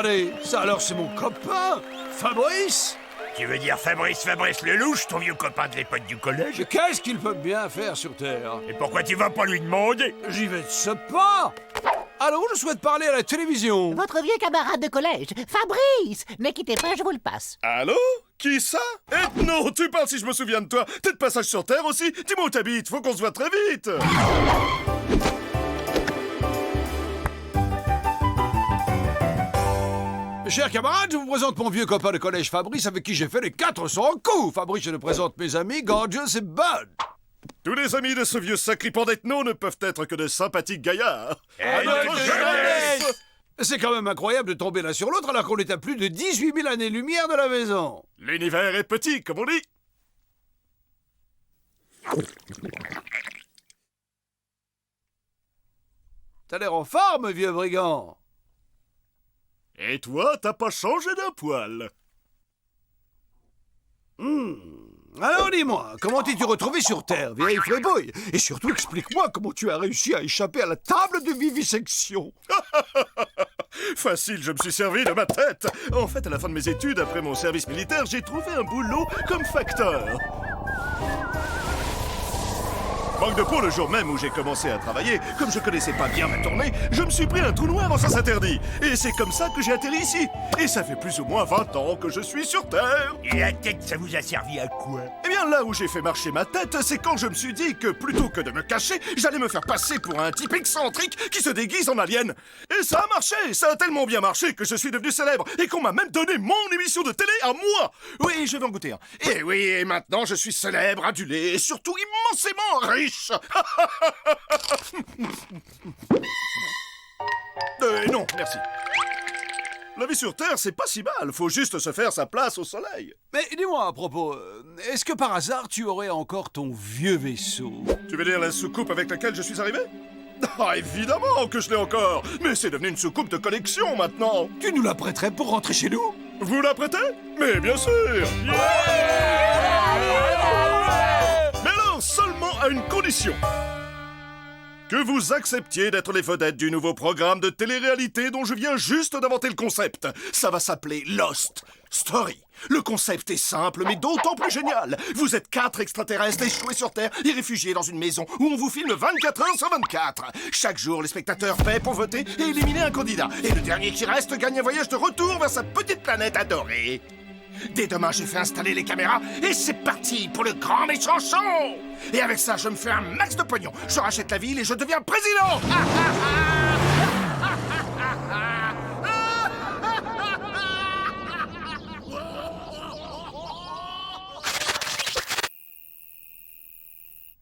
Fabrice. Alors c'est mon copain, Fabrice. Tu veux dire Fabrice le louche, ton vieux copain de l'époque du collège? Mais qu'est-ce qu'il peut bien faire sur Terre? Et pourquoi tu vas pas lui demander? J'y vais de ce pas. Allô, je souhaite parler à la télévision. Votre vieux camarade de collège, Fabrice. Ne quittez pas, je vous le passe. Allô? Qui ça? Non, tu parles si je me souviens de toi. T'es de passage sur Terre aussi? Dis-moi où t'habites, faut qu'on se voit très vite. Chers camarades, je vous présente mon vieux copain de collège Fabrice avec qui j'ai fait les 400 coups. Fabrice, je te présente mes amis Gorgeous et Bud. Tous les amis de ce vieux sacripant d'ethno ne peuvent être que de sympathiques gaillards. À notre jeunesse! C'est quand même incroyable de tomber l'un sur l'autre alors qu'on est à plus de 18 000 années-lumière de la maison. L'univers est petit, comme on dit. T'as l'air en forme, vieux brigand. Et toi, t'as pas changé d'un poil. Alors dis-moi, comment t'es-tu retrouvé sur Terre, vieille frébouille? Et surtout, explique-moi comment tu as réussi à échapper à la table de vivisection. Facile, je me suis servi de ma tête. En fait, à la fin de mes études, après mon service militaire, j'ai trouvé un boulot comme facteur. Manque de peau, le jour même où j'ai commencé à travailler, comme je connaissais pas bien ma tournée, je me suis pris un trou noir en sens interdit. Et c'est comme ça que j'ai atterri ici. Et ça fait plus ou moins 20 ans que je suis sur Terre. Et la tête, ça vous a servi à quoi? Eh bien, là où j'ai fait marcher ma tête, c'est quand je me suis dit que plutôt que de me cacher, j'allais me faire passer pour un type excentrique qui se déguise en alien. Et ça a marché, ça a tellement bien marché que je suis devenu célèbre et qu'on m'a même donné mon émission de télé à moi. Oui, je vais en goûter un. Et oui, et maintenant je suis célèbre, adulé et surtout immensément riche. Non, merci. La vie sur Terre, c'est pas si mal. Faut juste se faire sa place au soleil. Mais dis-moi à propos, est-ce que par hasard tu aurais encore ton vieux vaisseau? Tu veux dire la soucoupe avec laquelle je suis arrivé? Ah, évidemment que je l'ai encore. Mais c'est devenu une soucoupe de collection maintenant. Tu nous la prêterais pour rentrer chez nous? Vous la prêtez? Mais bien sûr. Mais alors, seulement à une condition. Que vous acceptiez d'être les vedettes du nouveau programme de télé-réalité dont je viens juste d'inventer le concept. Ça va s'appeler Lost Story. Le concept est simple, mais d'autant plus génial. Vous êtes 4 extraterrestres échoués sur Terre et réfugiés dans une maison où on vous filme 24 heures sur 24. Chaque jour, les spectateurs paient pour voter et éliminer un candidat. Et le dernier qui reste gagne un voyage de retour vers sa petite planète adorée. Dès demain, j'ai fait installer les caméras et c'est parti pour le grand méchant show. Et avec ça, je me fais un max de pognon. Je rachète la ville et je deviens président.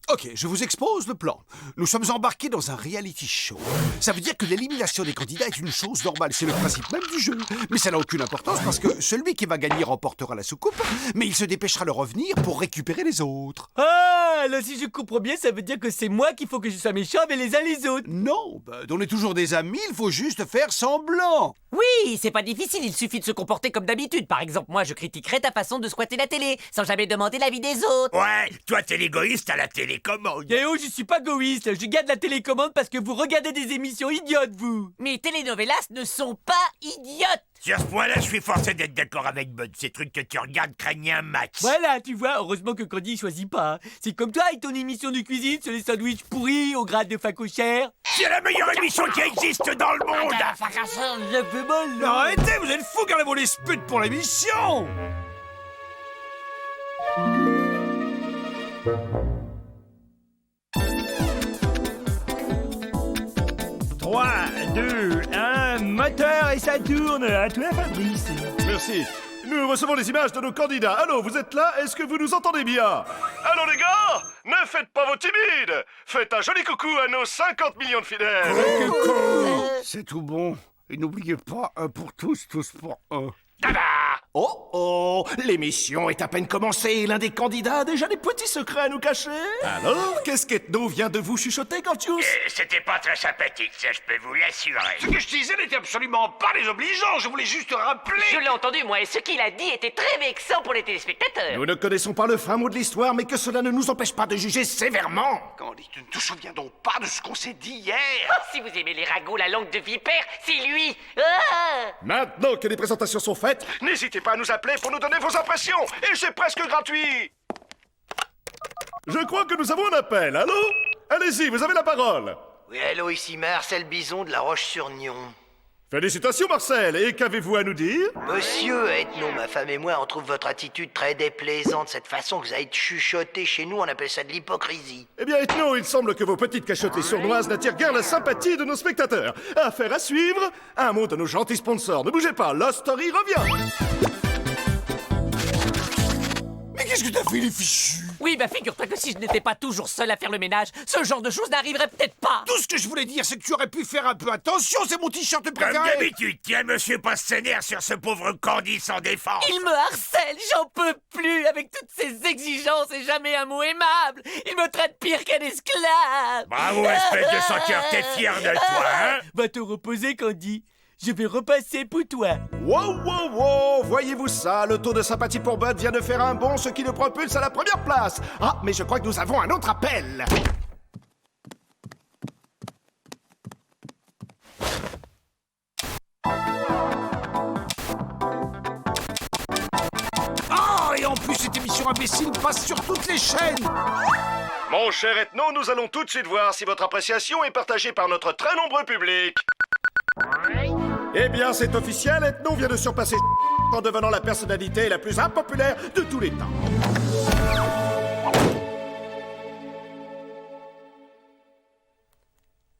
Ok, je vous expose le plan. Nous sommes embarqués dans un reality show. Ça veut dire que l'élimination des candidats est une chose normale. C'est le principe même du jeu. Mais ça n'a aucune importance parce que celui qui va gagner remportera la soucoupe, mais il se dépêchera de revenir pour récupérer les autres. Ah, là, si je comprends bien, ça veut dire que c'est moi qu'il faut que je sois méchant avec les uns les autres. Non, on est toujours des amis, il faut juste faire semblant. Oui, c'est pas difficile, il suffit de se comporter comme d'habitude. Par exemple, moi, je critiquerais ta façon de squatter la télé, sans jamais demander l'avis des autres. Ouais, toi t'es l'égoïste à la télécommande. Eh oh, je suis pas goïste, je garde la télécommande parce que vous regardez des émissions idiotes, vous. Mes telenovelas ne sont pas idiotes. Sur ce point-là, je suis forcé d'être d'accord avec Bud. Ces trucs que tu regardes craignent un max. Voilà, tu vois, heureusement que Candy choisit pas. C'est comme toi avec ton émission de cuisine sur les sandwichs pourris au grade de facochère. C'est la meilleure émission qui existe dans le monde. Ça fait mal, Mais là. arrêtez, vous êtes fous, gardez-vous les spuds pour l'émission. 3, 2, 1, moteur et ça tourne. À toi, Fabrice. Merci. Nous recevons les images de nos candidats. Allô, vous êtes là? Est-ce que vous nous entendez bien? Allô, les gars? Ne faites pas vos timides. Faites un joli coucou à nos 50 millions de fidèles. C'est tout bon. Et n'oubliez pas, un pour tous, tous pour un. Tada! Oh oh, l'émission est à peine commencée et l'un des candidats a déjà des petits secrets à nous cacher. Alors, qu'est-ce qu'Ethno vient de vous chuchoter, Gorgius? C'était pas très sympathique, ça je peux vous l'assurer. Ce que je disais n'était absolument pas désobligeant, je voulais juste rappeler... Je l'ai entendu, moi, et ce qu'il a dit était très vexant pour les téléspectateurs. Nous ne connaissons pas le fin mot de l'histoire, mais que cela ne nous empêche pas de juger sévèrement. Candy, tu ne te souviens donc pas de ce qu'on s'est dit hier? Oh, si vous aimez les ragots, la langue de vipère, c'est lui. Ah! Maintenant que les présentations sont faites, N'hésitez pas à nous appeler pour nous donner vos impressions, et c'est presque gratuit. je crois que nous avons un appel. Allô? Allez-y, vous avez la parole. Oui, allô, ici Marcel Bison de La Roche-sur-Nion. Félicitations, Marcel. Et qu'avez-vous à nous dire? Monsieur Ethno, ma femme et moi, on trouve votre attitude très déplaisante. Cette façon que vous avez de chuchoter chez nous, on appelle ça de l'hypocrisie. Eh bien, Ethno, il semble que vos petites cachotteries sournoises n'attirent guère la sympathie de nos spectateurs. Affaire à suivre. Un mot de nos gentils sponsors. Ne bougez pas, Lost Story revient. Mais qu'est-ce que t'as fait, les fichus? Oui, bah figure-toi que si je n'étais pas toujours seul à faire le ménage, ce genre de choses n'arriverait peut-être pas. Tout ce que je voulais dire, c'est que tu aurais pu faire un peu attention, c'est mon t-shirt Comme préféré. d'habitude, tiens, monsieur Pastener sur ce pauvre Candy sans défense. Il me harcèle, j'en peux plus avec toutes ces exigences et jamais un mot aimable. Il me traite pire qu'un esclave. Bravo, espèce de sans-cœur, t'es fier de toi, hein? Va te reposer, Candy. Je vais repasser pour toi. Wow, wow, wow. Voyez-vous ça? Le taux de sympathie pour Bud vient de faire un bond, ce qui le propulse à la première place. Ah, mais je crois que nous avons un autre appel. Ah, et en plus, cette émission imbécile passe sur toutes les chaînes. Mon cher Ethno, nous allons tout de suite voir si votre appréciation est partagée par notre très nombreux public. Eh bien, c'est officiel, Ethno vient de surpasser en devenant la personnalité la plus impopulaire de tous les temps.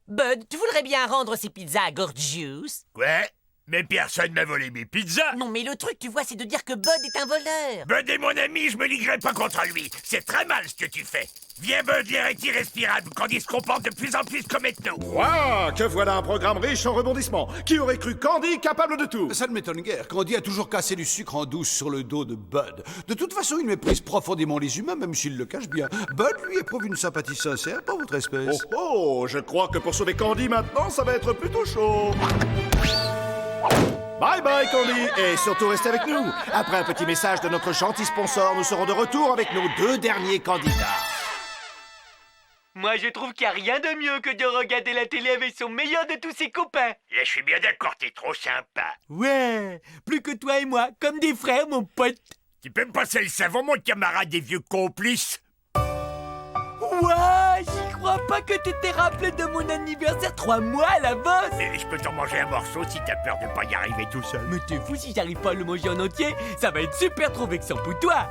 Bud, tu voudrais bien rendre ces pizzas à Gorgius? Ouais, mais personne m'a volé mes pizzas. Non, mais le truc, tu vois, c'est de dire que Bud est un voleur. Bud est mon ami, je me liguerai pas contre lui. C'est très mal ce que tu fais. Viens, Bud, l'air est irrespirable quand il se comporte de plus en plus comme Ethno. Waouh, que voilà un programme riche en rebondissements. Qui aurait cru Candy capable de tout? Ça ne m'étonne guère. Candy a toujours cassé du sucre en douce sur le dos de Bud. De toute façon, il méprise profondément les humains, même s'il le cache bien. Bud lui éprouve une sympathie sincère pour votre espèce. Oh oh, je crois que pour sauver Candy maintenant, ça va être plutôt chaud. Bye bye Candy, et surtout restez avec nous. Après un petit message de notre gentil sponsor, nous serons de retour avec nos deux derniers candidats. Moi, je trouve qu'il n'y a rien de mieux que de regarder la télé avec son meilleur de tous ses copains. Là, je suis bien d'accord, t'es trop sympa. Ouais, plus que toi et moi, comme des frères, mon pote. Tu peux me passer le savon, mon camarade des vieux complices? Ouais, j'y crois pas que tu t'es rappelé de mon anniversaire 3 mois à l'avance. Et je peux t'en manger un morceau si t'as peur de pas y arriver tout seul. Mais t'es fou, si j'arrive pas à le manger en entier, ça va être super trop vexant pour toi.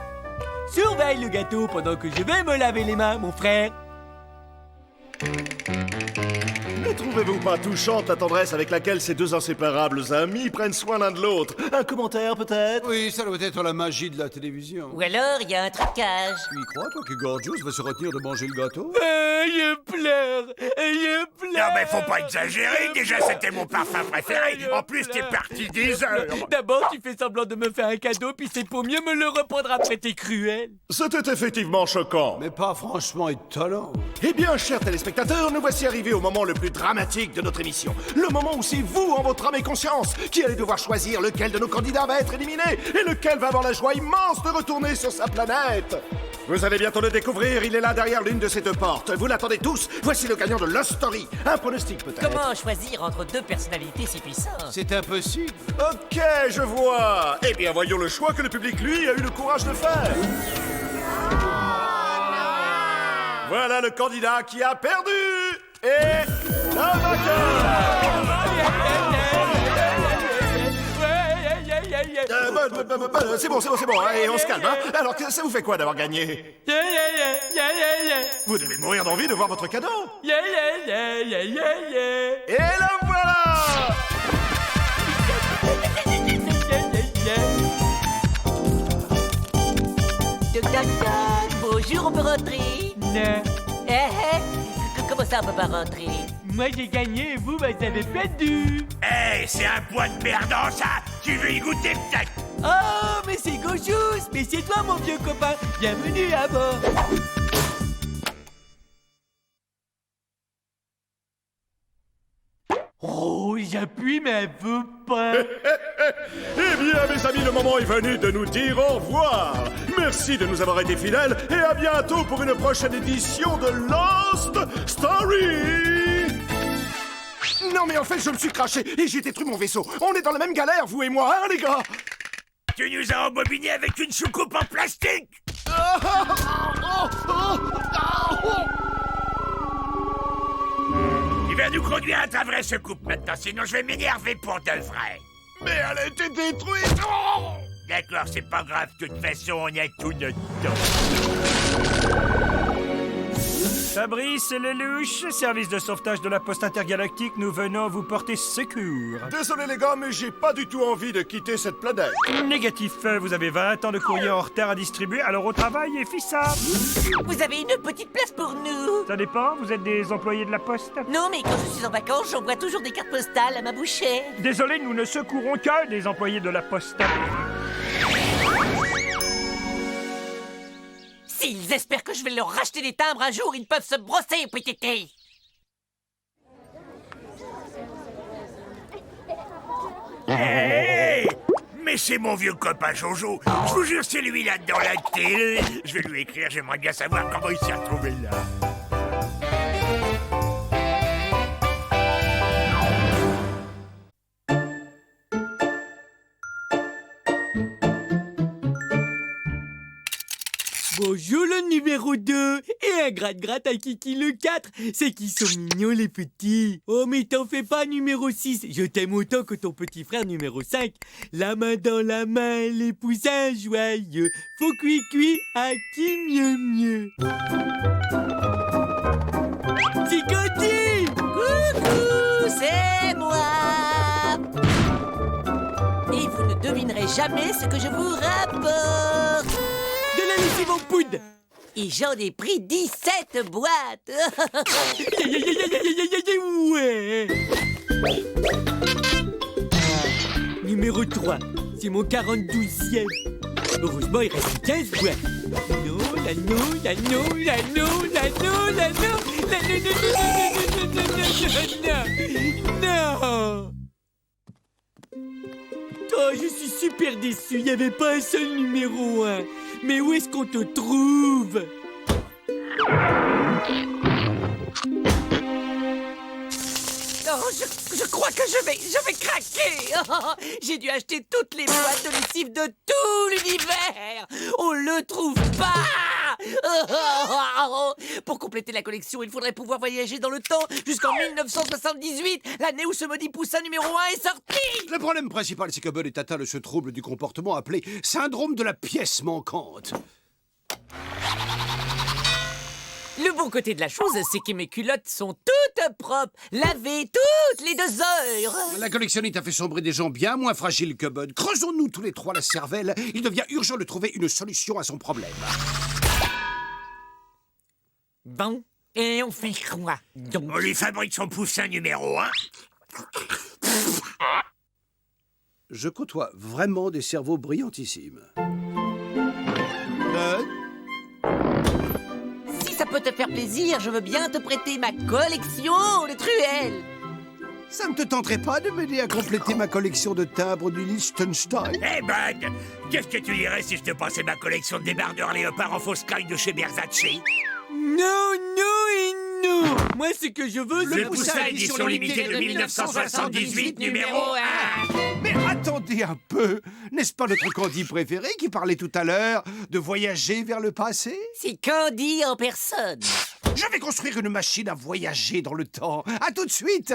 Surveille le gâteau pendant que je vais me laver les mains, mon frère. Ne trouvez-vous pas touchante la tendresse avec laquelle ces deux inséparables amis prennent soin l'un de l'autre? Un commentaire peut-être? Oui, ça doit être la magie de la télévision. Ou alors, il y a un trucage. Tu y crois, toi, que Gorgius va se retenir de manger le gâteau? Je pleure, je pleure. Non mais faut pas exagérer, déjà c'était mon parfum préféré. En plus t'es parti des heures. D'abord, tu fais semblant de me faire un cadeau, puis c'est pour mieux me le reprendre après, t'es cruel. C'était effectivement choquant. Mais pas franchement étonnant. Eh bien, chers téléspectateurs, nous voici arrivés au moment le plus dramatique de notre émission. Le moment où c'est vous, en votre âme et conscience, qui allez devoir choisir lequel de nos candidats va être éliminé et lequel va avoir la joie immense de retourner sur sa planète. Vous allez bientôt le découvrir, il est là derrière l'une de ces deux portes. Vous l'attendez tous, voici le gagnant de Lost Story. Un pronostic peut-être. Comment choisir entre deux personnalités si puissantes? C'est impossible. Ok, je vois. Eh bien, voyons le choix que le public, lui, a eu le courage de faire. Voilà le candidat qui a perdu. Et le vainqueur. C'est bon, et on se calme, hein. Alors, ça vous fait quoi d'avoir gagné? Vous devez mourir d'envie de voir votre cadeau. Et le voilà. Toc toc toc. Bonjour, on peut rentrer? Non, Comment ça, on peut pas rentrer? moi j'ai gagné et vous avez perdu. Hey, c'est un point de perdant ça. Tu veux y goûter peut-être? Oh, mais c'est Gauchous! Mais c'est toi, mon vieux copain! Bienvenue à bord! Oh, j'appuie, mais elle veut pas! Eh bien, mes amis, le moment est venu de nous dire au revoir. Merci de nous avoir été fidèles et à bientôt pour une prochaine édition de Lost Story. Non mais en fait, je me suis craché et j'ai détruit mon vaisseau. On est dans la même galère, vous et moi, hein les gars? Tu nous as embobiné avec une soucoupe en plastique. Tu vas nous conduire à ta vraie soucoupe maintenant, sinon je vais m'énerver pour de vrai. Mais elle a été détruite. D'accord, c'est pas grave, de toute façon, on a tout notre temps. Fabrice Lelouch, service de sauvetage de la Poste intergalactique, nous venons vous porter secours. Désolé les gars, mais j'ai pas du tout envie de quitter cette planète. Négatif, vous avez 20 ans de courrier en retard à distribuer, alors au travail et fissable. Vous avez une petite place pour nous? Ça dépend, vous êtes des employés de la Poste? Non, mais quand je suis en vacances, j'envoie toujours des cartes postales à ma bouchée. Désolé, nous ne secourons que des employés de la Poste. S'ils espèrent que je vais leur racheter des timbres un jour, ils peuvent se brosser, PTT. Hey, mais c'est mon vieux copain Jojo. Je vous jure, c'est lui là dans la télé. Je vais lui écrire, j'aimerais bien savoir comment il s'est retrouvé là. Bonjour le numéro 2 et un gratte-gratte à Kiki le 4. C'est qu'ils sont mignons les petits. Oh mais t'en fais pas numéro 6. Je t'aime autant que ton petit frère numéro 5. La main dans la main, les poussins joyeux. Faut cuit à qui mieux. C'est Cody. Coucou, c'est moi. Et vous ne devinerez jamais ce que je vous rapporte. De la lessive en poudre. Et j'en ai pris 17 boîtes. Ouais. Numéro 3, c'est mon 42e. Heureusement, il reste 15 boîtes. Non. Oh, je suis super déçu, il n'y avait pas un seul numéro 1. Mais où est-ce qu'on te trouve? Oh, je crois que je vais craquer. Oh, j'ai dû acheter toutes les boîtes de lessive de tout l'univers. On le trouve pas. Oh, pour compléter la collection, il faudrait pouvoir voyager dans le temps jusqu'en 1978, l'année où ce maudit poussin numéro 1 est sorti. Le problème principal, c'est que Bud est atteint de ce trouble du comportement appelé syndrome de la pièce manquante. Le bon côté de la chose, c'est que mes culottes sont toutes propres, lavées toutes les 2 heures. La collectionnite a fait sombrer des gens bien moins fragiles que Bud. Creusons-nous tous les trois la cervelle. Il devient urgent de trouver une solution à son problème. Bon, et on fait quoi donc? On lui fabrique son poussin numéro 1. Je côtoie vraiment des cerveaux brillantissimes. Si ça peut te faire plaisir, je veux bien te prêter ma collection de truelles. Ça ne te tenterait pas de m'aider à compléter ma collection de timbres du Liechtenstein? Eh Bud, qu'est-ce que tu dirais si je te passais ma collection de débardeurs léopards en fausse caille de chez Versace? Non. Moi, ce que je veux, c'est Le poussin édition limitée de 1978 numéro 1. Mais attendez un peu. N'est-ce pas notre Candy préféré qui parlait tout à l'heure de voyager vers le passé? C'est Candy en personne. Je vais construire une machine à voyager dans le temps. À tout de suite.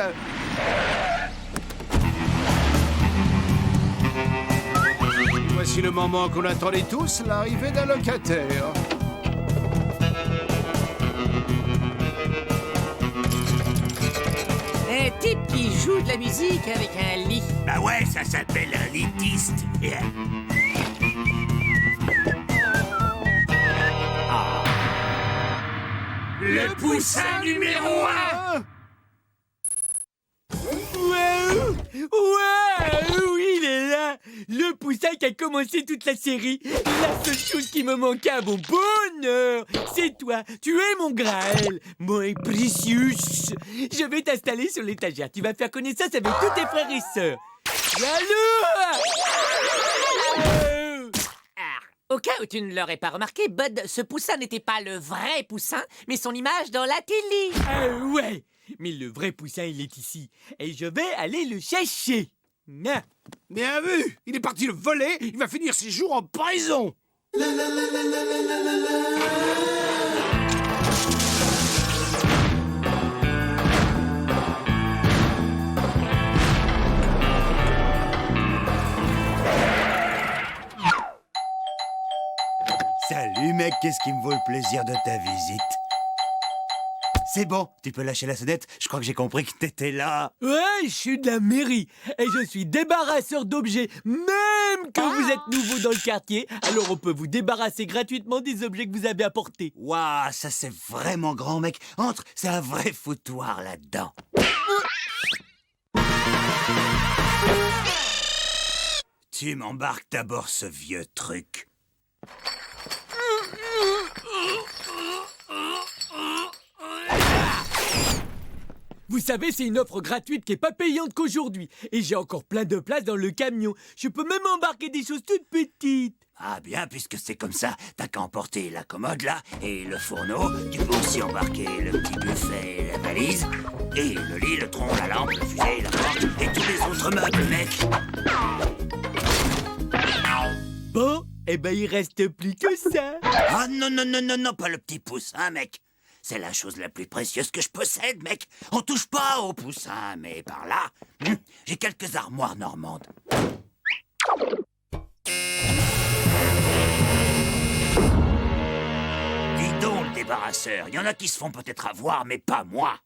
Voici le moment qu'on attendait tous, l'arrivée d'un locataire. Un type qui joue de la musique avec un lit. Bah ouais, ça s'appelle un litiste. Le poussin numéro 1. Waouh, il est là. Le le poussin qui a commencé toute la série. La seule chose qui me manquait à mon bonheur, c'est toi. Tu es mon Graël, mon précieux. Je vais t'installer sur l'étagère. Tu vas faire connaissance avec tous tes frères et sœurs. Allô? Au cas où tu ne l'aurais pas remarqué, Bud, ce poussin n'était pas le vrai poussin, mais son image dans la télé. Ouais, mais le vrai poussin, il est ici. Et je vais aller le chercher. Ah. Bien vu. Il est parti le voler. Il va finir ses jours en prison. Salut mec, qu'est-ce qui me vaut le plaisir de ta visite? C'est bon, tu peux lâcher la sonnette, je crois que j'ai compris que t'étais là. Ouais, je suis de la mairie et je suis débarrasseur d'objets, même que vous êtes nouveau dans le quartier, alors on peut vous débarrasser gratuitement des objets que vous avez apportés. Waouh, ça c'est vraiment grand mec. Entre, c'est un vrai foutoir là-dedans. Tu m'embarques d'abord ce vieux truc. Vous savez, c'est une offre gratuite qui est pas payante qu'aujourd'hui. Et j'ai encore plein de place dans le camion. Je peux même embarquer des choses toutes petites. Ah bien, puisque c'est comme ça, t'as qu'à emporter la commode là, et le fourneau. Tu peux aussi embarquer le petit buffet, la valise, et le lit, le tronc, la lampe, le fusée, la porte, et tous les autres meubles, mec. Bon, eh ben il reste plus que ça. Ah non, non, non, non, non, pas le petit poussin, mec. C'est la chose la plus précieuse que je possède, mec. On touche pas au poussin, mais par là, j'ai quelques armoires normandes. Dis donc, le débarrasseur, il y en a qui se font peut-être avoir, mais pas moi.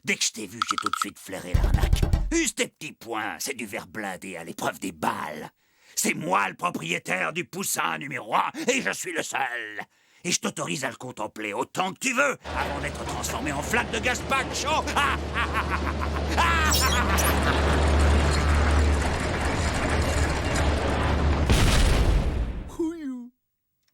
Dès que je t'ai vu, j'ai tout de suite flairé l'arnaque. Use tes petits poings, c'est du verre blindé à l'épreuve des balles. C'est moi le propriétaire du poussin numéro 1, et je suis le seul. Et je t'autorise à le contempler autant que tu veux, avant d'être transformé en flaque de gazpacho.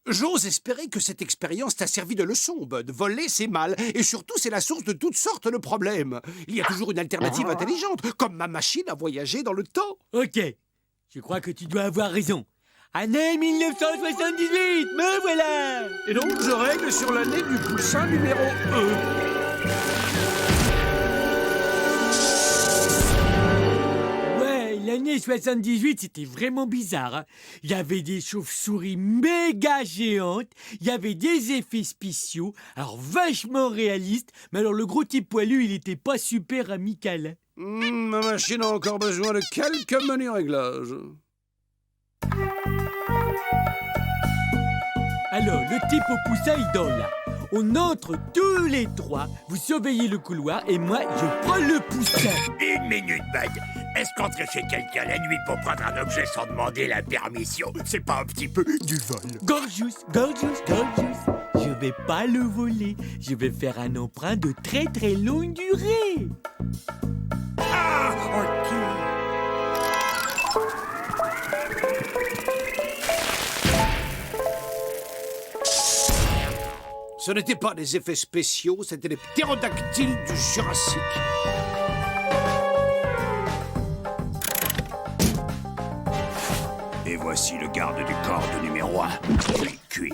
J'ose espérer que cette expérience t'a servi de leçon, Bud. Voler, c'est mal, et surtout, c'est la source de toutes sortes de problèmes. Il y a toujours une alternative intelligente, comme ma machine à voyager dans le temps. Ok, je crois que tu dois avoir raison. Année 1978, me voilà. Et donc, je règle sur l'année du poussin numéro 1. Ouais, l'année 78, c'était vraiment bizarre. Hein. Il y avait des chauves-souris méga géantes, il y avait des effets spéciaux, alors vachement réalistes, mais alors le gros type poilu, il était pas super amical. Ma machine a encore besoin de quelques menus réglages. Alors, le type au poussin, il dort là. On entre tous les trois, vous surveillez le couloir et moi, je prends le poussin. Une minute, Bud. Est-ce qu'entrer chez quelqu'un la nuit pour prendre un objet sans demander la permission, c'est pas un petit peu du vol? Gorgeous, gorgeous, gorgeous. Je vais pas le voler. Je vais faire un emprunt de très très longue durée. Ah, ok. Ce n'étaient pas des effets spéciaux, c'était des ptérodactyles du Jurassique. Et voici le garde du corps de numéro 1. Cuit.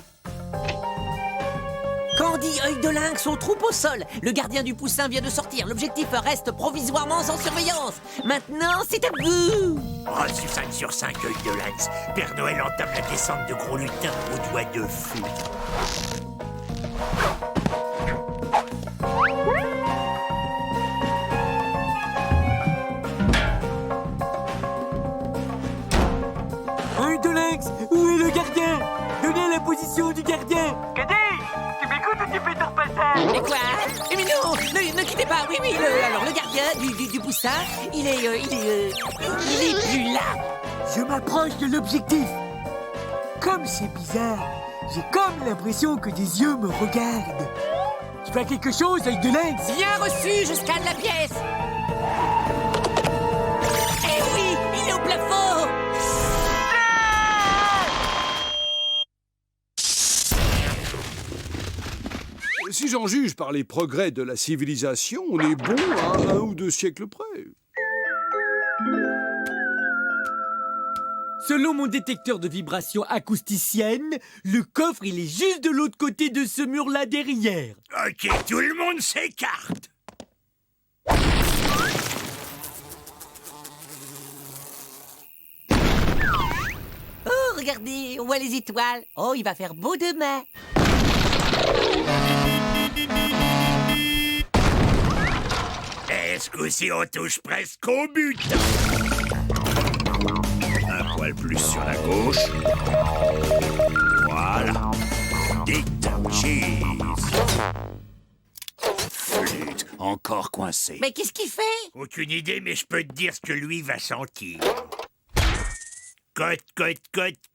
Candy, œil de lynx, on troupe au sol. Le gardien du poussin vient de sortir. L'objectif reste provisoirement sans surveillance. Maintenant, c'est à vous. Oh, Suzanne sur 5, œil de lynx. Père Noël entame la descente de gros lutins aux doigts de feu. Œil de lynx, où est le gardien? Donnez la position du gardien. Mais quoi? Mais non, ne quittez pas. Oui, alors le gardien du poussin, il est plus là. Je m'approche de l'objectif. Comme c'est bizarre, j'ai comme l'impression que des yeux me regardent. Tu fais quelque chose, œil de lynx? Bien reçu, je scanne la pièce. Eh oui, il est au plafond. Si j'en juge par les progrès de la civilisation, on est bon à 1 ou 2 siècles près. Selon mon détecteur de vibrations acousticiennes, le coffre, il est juste de l'autre côté de ce mur-là derrière. Ok, tout le monde s'écarte. Oh, regardez, on voit les étoiles. Oh, il va faire beau demain. Ce coup-ci, on touche presque au but. Un poil plus sur la gauche. Voilà. Dites cheese. Flûte, encore coincé. Mais qu'est-ce qu'il fait? Aucune idée, mais je peux te dire ce que lui va sentir.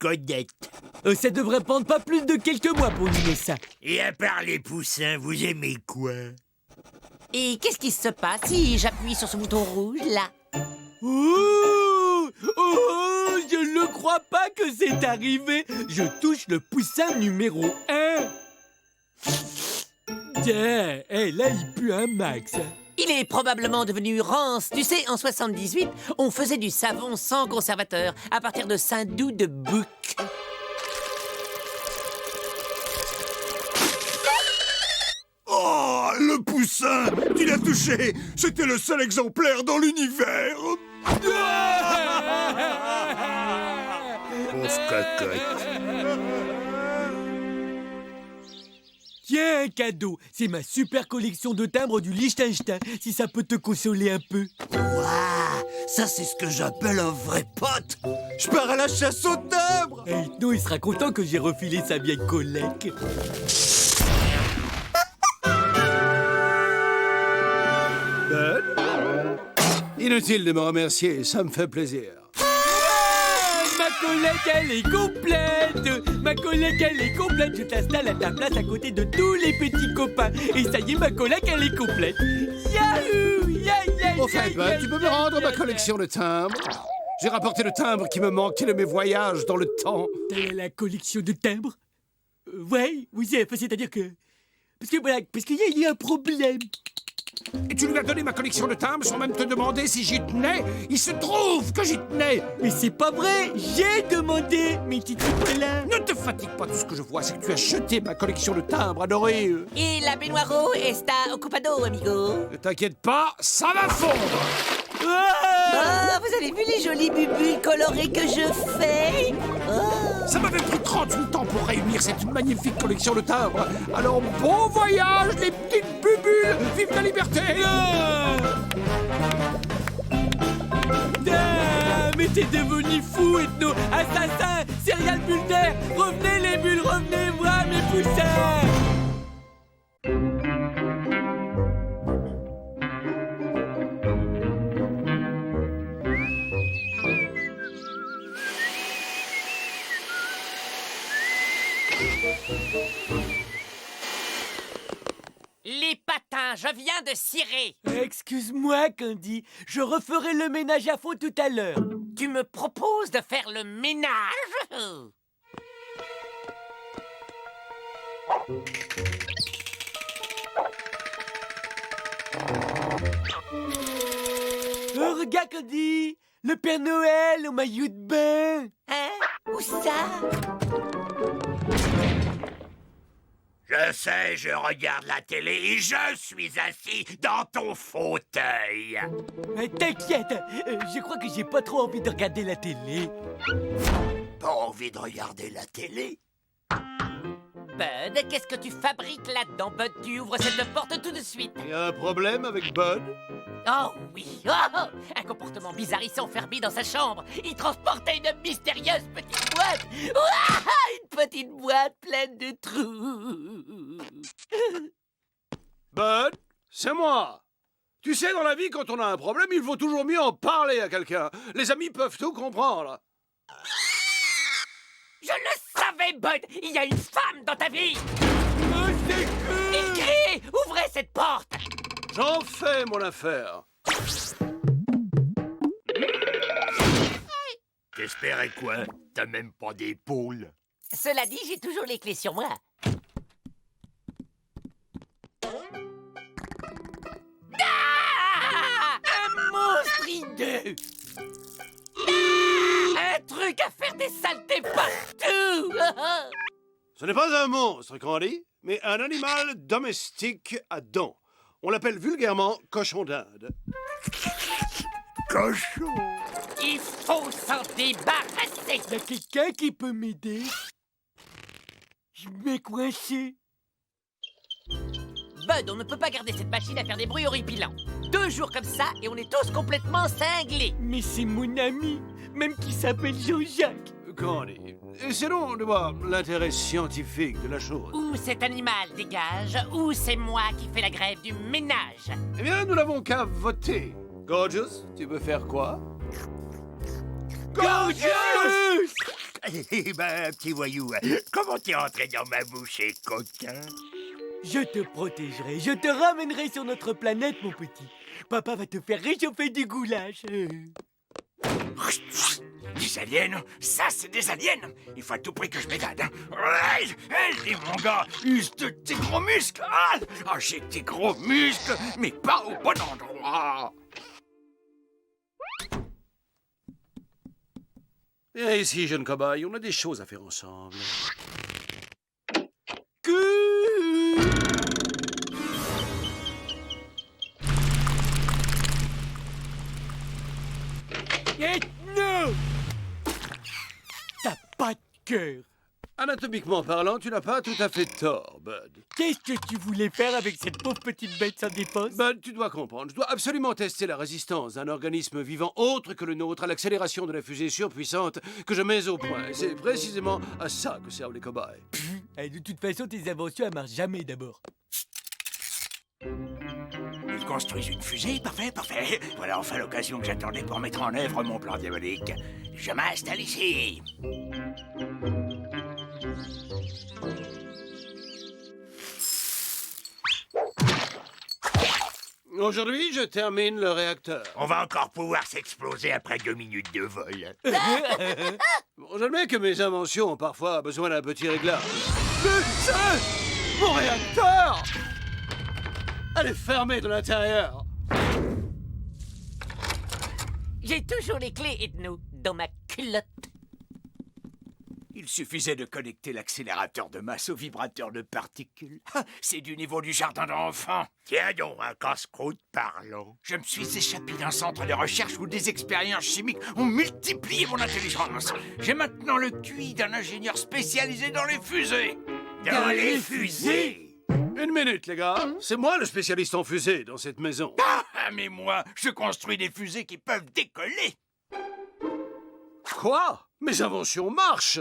Codette. Ça devrait prendre pas plus de quelques mois pour limer ça. Et à part les poussins, vous aimez quoi? Et qu'est-ce qui se passe si j'appuie sur ce bouton rouge, là? Oh, je ne crois pas que c'est arrivé. Je touche le poussin numéro 1. Tiens, là, il pue un max. Il est probablement devenu rance. Tu sais, en 78, on faisait du savon sans conservateur à partir de Saint-Doux de Bouc. Oh, le poussin! Tu l'as touché! C'était le seul exemplaire dans l'univers! Pauvre cocotte. Tiens, un cadeau. C'est ma super collection de timbres du Liechtenstein, si ça peut te consoler un peu. Waouh, ça c'est ce que j'appelle un vrai pote. Je pars à la chasse aux timbres! Non, il sera content que j'ai refilé sa vieille collègue. Inutile de me remercier, ça me fait plaisir. Ma collègue, elle est complète. Ma collègue, elle est complète. Je t'installe à ta place à côté de tous les petits copains. Et ça y est, ma collègue, elle est complète. Yahoo! Au fait, tu peux me rendre ma collection de timbres? J'ai rapporté le timbre qui me manquait de mes voyages dans le temps. La collection de timbres? Oui, c'est-à-dire que... Parce qu'il y a un problème. Et tu lui as donné ma collection de timbres sans même te demander si j'y tenais? Il se trouve que j'y tenais! Mais c'est pas vrai! J'ai demandé, mes petits là. Ne te fatigue pas, tout ce que je vois, c'est que tu as jeté ma collection de timbres adorée. Et la baignoire está occupado, amigo. Ne t'inquiète pas, ça va fondre! Oh, vous avez vu les jolies bubules colorées que je fais? Oh. Ça m'avait pris 38 ans pour réunir cette magnifique collection de timbres. Alors, bon voyage, les petites bubules! Vive la liberté! Mais t'es devenu fou, ethno! Assassin! Serial bullter! Revenez les bulles, revenez voir mes poussins! Les patins, je viens de cirer. Excuse-moi, Candy, je referai le ménage à fond tout à l'heure. Tu me proposes de faire le ménage? Oh, regarde, Candy, le Père Noël au maillot de bain. Hein? Où ça? Je sais, je regarde la télé et je suis assis dans ton fauteuil. T'inquiète, je crois que j'ai pas trop envie de regarder la télé. Pas envie de regarder la télé? Bud, qu'est-ce que tu fabriques là-dedans, Bud? Tu ouvres cette porte tout de suite. Il y a un problème avec Bud? Oh oui, oh, un comportement bizarre, il s'est enfermé dans sa chambre. Il transportait une mystérieuse petite boîte. Ouah, une petite boîte pleine de trous. Bud, c'est moi. Tu sais, dans la vie, quand on a un problème, il vaut toujours mieux en parler à quelqu'un. Les amis peuvent tout comprendre. Je le savais, Bud. Il y a une femme dans ta vie. Oh, c'est cool. Il crie. Ouvrez cette porte. J'en fais mon affaire. T'espérais quoi? T'as même pas d'épaule. Cela dit, j'ai toujours les clés sur moi. pris 2. Un truc à faire des saletés partout. Ce n'est pas un monstre, Candy, mais un animal domestique à dents. On l'appelle vulgairement cochon d'Inde. Cochon. Il faut s'en débarrasser. Y a quelqu'un qui peut m'aider? Je m'ai coincé. Bud, on ne peut pas garder cette machine à faire des bruits horripilants. 2 jours comme ça et on est tous complètement cinglés. Mais c'est mon ami, même qui s'appelle Jean-Jacques. Candy, essayons de voir l'intérêt scientifique de la chose. Ou cet animal dégage, ou c'est moi qui fais la grève du ménage. Eh bien, nous n'avons qu'à voter. Gorgeous, tu veux faire quoi? Gorgeous! Eh ben, petit voyou, comment t'es entré dans ma bouche, coquin? Je te protégerai, je te ramènerai sur notre planète, mon petit. Papa va te faire réchauffer du goulash. Des aliens? Ça, c'est des aliens! Il faut à tout prix que je m'évade. Allez, mon gars, use de tes gros muscles! Ah, j'ai tes gros muscles, mais pas au bon endroit! Viens ici, jeune cobaye, on a des choses à faire ensemble. Non! T'as pas de cœur. Anatomiquement parlant, tu n'as pas tout à fait tort, Bud. Qu'est-ce que tu voulais faire avec cette pauvre petite bête sans défense? Bud, tu dois comprendre, je dois absolument tester la résistance d'un organisme vivant autre que le nôtre à l'accélération de la fusée surpuissante que je mets au point. Et c'est précisément à ça que servent les cobayes. De toute façon, tes inventions, elles marchent jamais d'abord. Ils construisent une fusée, parfait, parfait. Voilà enfin l'occasion que j'attendais pour mettre en œuvre mon plan diabolique. Je m'installe ici. Aujourd'hui, je termine le réacteur. On va encore pouvoir s'exploser après 2 minutes de vol. Bon, j'admets que mes inventions ont parfois besoin d'un petit réglage. Mais c'est mon réacteur! Elle est fermée de l'intérieur. J'ai toujours les clés, Ethno, dans ma culotte. Il suffisait de connecter l'accélérateur de masse au vibrateur de particules. C'est du niveau du jardin d'enfants. Tiens donc, un casse-croûte parlant. Je me suis échappé d'un centre de recherche où des expériences chimiques ont multiplié mon intelligence. J'ai maintenant le QI d'un ingénieur spécialisé dans les fusées. Dans les fusées? Une minute, les gars. C'est moi le spécialiste en fusée dans cette maison. Ah, mais moi, je construis des fusées qui peuvent décoller. Quoi? Mes inventions marchent.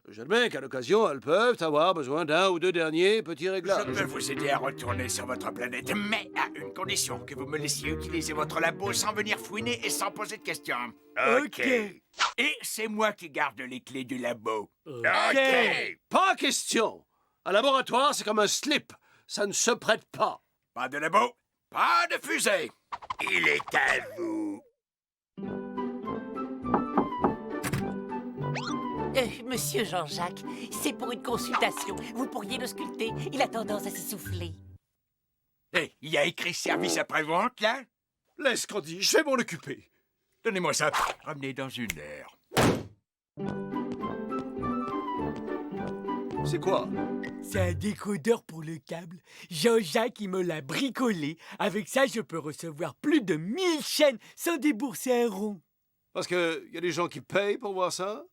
J'admets qu'à l'occasion, elles peuvent avoir besoin d'un ou deux derniers petits réglages. Je peux vous aider à retourner sur votre planète, mais à une condition, que vous me laissiez utiliser votre labo sans venir fouiner et sans poser de questions. Ok. Et c'est moi qui garde les clés du labo. Ok. Pas question. Un laboratoire, c'est comme un slip. Ça ne se prête pas. Pas de labo, pas de fusée. Il est à vous. Monsieur Jean-Jacques, c'est pour une consultation. Vous pourriez le sculpter. Il a tendance à s'essouffler. Hé, il y a écrit service après-vente, là? Laisse, Candy, je vais m'en occuper. Donnez-moi ça. Ramenez dans 1 heure. C'est quoi? C'est un décodeur pour le câble. Jean-Jacques, il me l'a bricolé. Avec ça, je peux recevoir plus de 1000 chaînes sans débourser un rond. Parce qu'il y a des gens qui payent pour voir ça?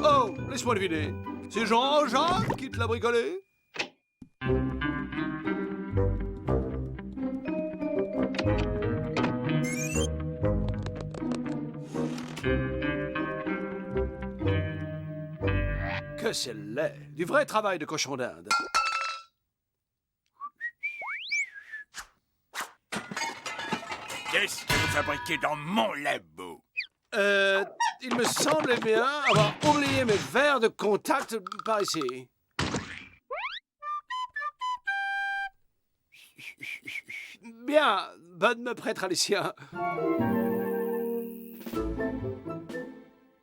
Oh, laisse-moi deviner. C'est Jean-Jacques qui te l'a bricolé? Que c'est laid. Du vrai travail de cochon d'Inde. Qu'est-ce que vous fabriquez dans mon labo? Il me semblait bien avoir oublié mes verres de contact par ici. Bien, Bud me prêtera les siens.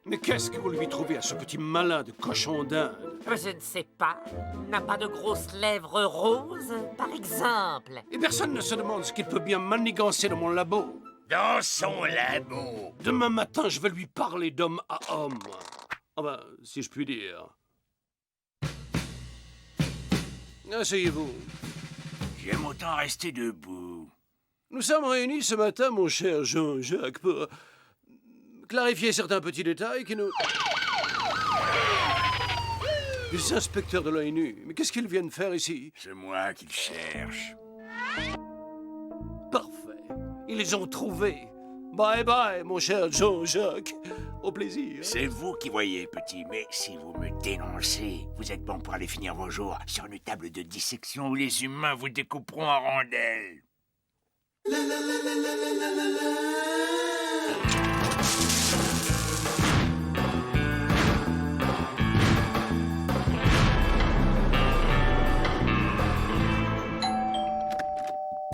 Mais qu'est-ce que vous lui trouvez à ce petit malin de cochon d'Inde? Je ne sais pas. N'a pas de grosses lèvres roses, par exemple? Et personne ne se demande ce qu'il peut bien manigancer dans mon labo. Dans son labo. Demain matin, je vais lui parler d'homme à homme. Enfin, si je puis dire. Asseyez-vous. J'aime autant rester debout. Nous sommes réunis ce matin, mon cher Jean-Jacques, pour clarifier certains petits détails qui nous... Les inspecteurs de l'ONU, mais qu'est-ce qu'ils viennent faire ici? C'est moi qui le cherche. Parfait. Ils les ont trouvés. Bye bye, mon cher Jean-Jacques. Au plaisir. C'est vous qui voyez, petit, mais si vous me dénoncez, vous êtes bon pour aller finir vos jours sur une table de dissection où les humains vous découperont en rondelles.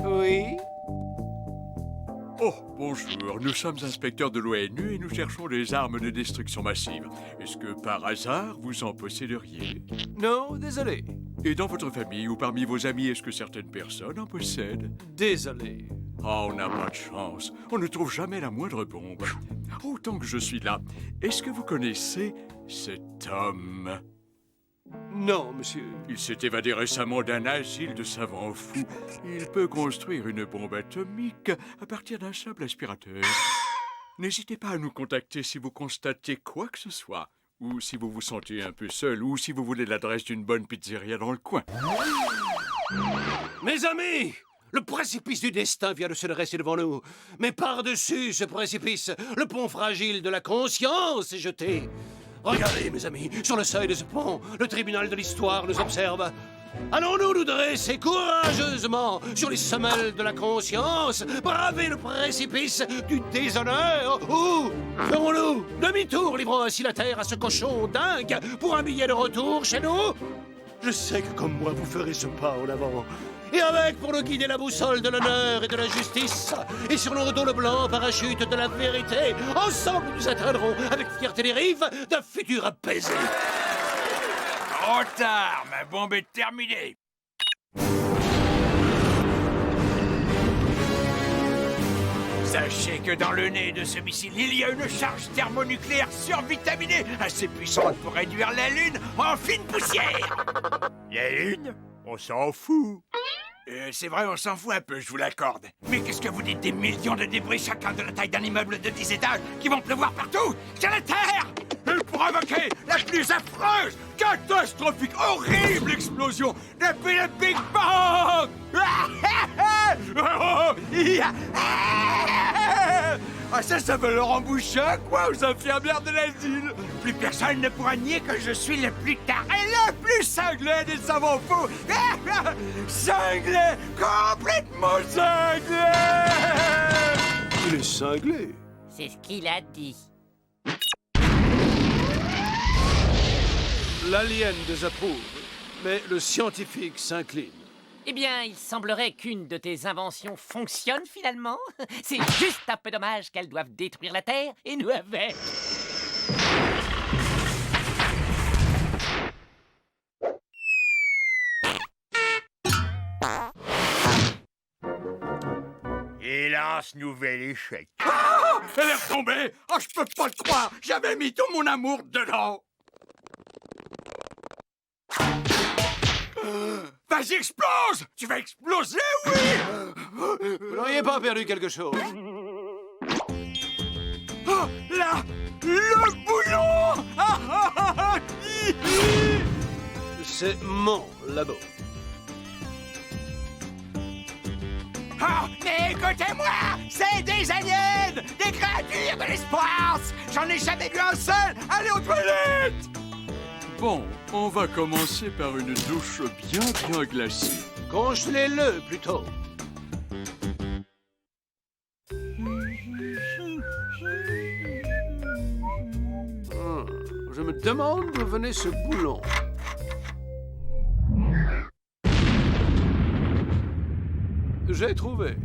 Oui? Oh, bonjour, nous sommes inspecteurs de l'ONU et nous cherchons des armes de destruction massive. Est-ce que par hasard vous en posséderiez? Non, désolé. Et dans votre famille ou parmi vos amis, est-ce que certaines personnes en possèdent? Désolé. Oh, on n'a pas de chance. On ne trouve jamais la moindre bombe. Oh, tant que je suis là, est-ce que vous connaissez cet homme? Non, monsieur. Il s'est évadé récemment d'un asile de savants fous. Il peut construire une bombe atomique à partir d'un simple aspirateur. N'hésitez pas à nous contacter si vous constatez quoi que ce soit. Ou si vous vous sentez un peu seul, ou si vous voulez l'adresse d'une bonne pizzeria dans le coin. Mes amis! Le précipice du destin vient de se dresser devant nous. Mais par-dessus ce précipice, le pont fragile de la conscience est jeté. Regardez, mes amis, sur le seuil de ce pont, le tribunal de l'histoire nous observe. Allons-nous nous dresser courageusement sur les semelles de la conscience, braver le précipice du déshonneur, ou ferons-nous demi-tour, livrant ainsi la terre à ce cochon dingue pour un billet de retour chez nous? Je sais que comme moi, vous ferez ce pas en avant. Et avec pour nous guider la boussole de l'honneur et de la justice, et sur nos dos le blanc parachute de la vérité, ensemble nous atteindrons avec fierté les rives d'un futur apaisé. Trop tard, ma bombe est terminée. Sachez que dans le nez de ce missile, il y a une charge thermonucléaire survitaminée, assez puissante pour réduire la Lune en fine poussière. La Lune? On s'en fout. C'est vrai, on s'en fout un peu, je vous l'accorde. Mais qu'est-ce que vous dites des millions de débris, chacun de la taille d'un immeuble de 10 étages, qui vont pleuvoir partout sur la Terre et provoquer la plus affreuse, catastrophique, horrible explosion depuis le Big Bang. Ah, ça veut leur emboucher, quoi, aux infirmières de l'asile. Plus personne ne pourra nier que je suis le plus taré, le plus cinglé des savants fous. Cinglé, complètement cinglé. Il est cinglé. C'est ce qu'il a dit. L'alien désapprouve, mais le scientifique s'incline. Eh bien, il semblerait qu'une de tes inventions fonctionne finalement. C'est juste un peu dommage qu'elles doivent détruire la Terre et nous avec. Hélas, nouvel échec. Ah! Elle est retombée! Oh, je peux pas le croire! J'avais mis tout mon amour dedans! Vas-y, explose! Tu vas exploser, oui! Vous n'auriez pas perdu quelque chose? Oh, là! Le boulon! Ah, ah, ah, ah, hi, hi. C'est mon labo. Oh, mais écoutez-moi! C'est des aliens! Des créatures de l'espace! J'en ai jamais vu un seul! Allez aux toilettes! Bon, on va commencer par une douche bien glacée. Congelez-le plutôt. Je me demande d'où venait ce boulon. J'ai trouvé.